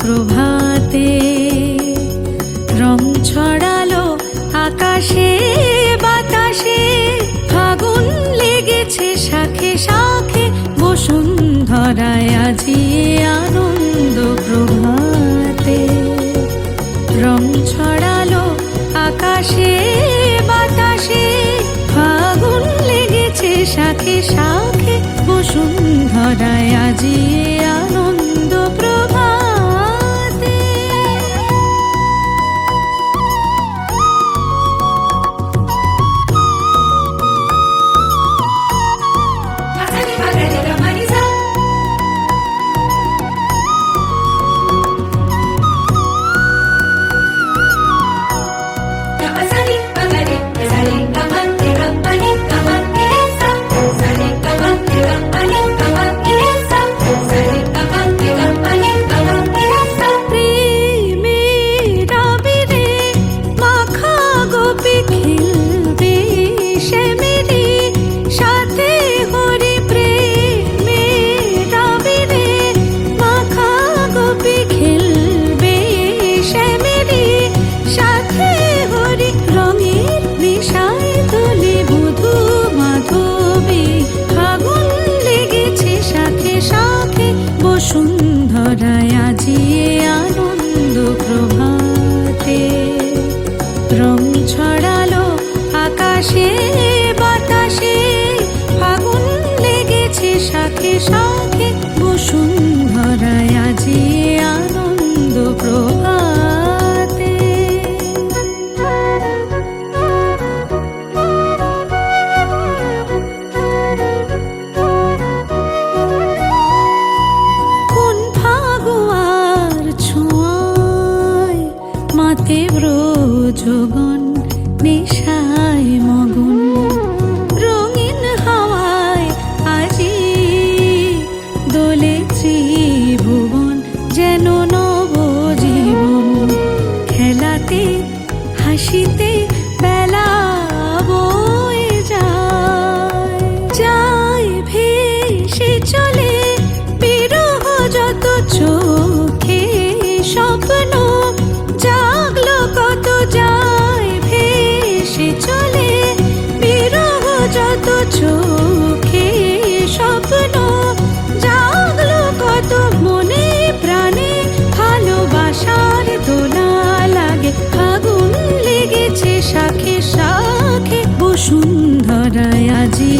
প্রভাতে রং ছড়ালো আকাশে বাতাসে, ফাগুন লেগেছে শাখে শাখে বসুন্ধরায় আজি আনন্দ প্রভাতে। রং ছড়ালো আকাশে বাতাসে, ফাগুন লেগেছে শাখে শাখে বসুন্ধরায় আজি আনন্দ প্রভাতে। বসুন্ধরায় আজি আনন্দ প্রভাতে। রং ছড়ালো আকাশে বাতাসে, ফাগুন লেগেছে শাখে শাখে বসুন্ধরায় আজি আনন্দ প্রভাতে। মাতে ব্রজগণ নেশায় মগন, রঙিন হাওয়ায় আজি দোলে ত্রিভুবন যেন নবজীবন। খেলাতে হাসিতে বেলা বয়ে যায়, যায় ভেসে চলে বিরহ যত চোখে স্বপ্ন। জাগলো কত যায় ভেসে চলে বিরহ যত চোখে স্বপ্ন। জাগলো কত মনে প্রাণে ভালোবাসার দোলা লাগে, ফাগুন লেগেছে শাখে শাখে বসুন্ধরায় আজি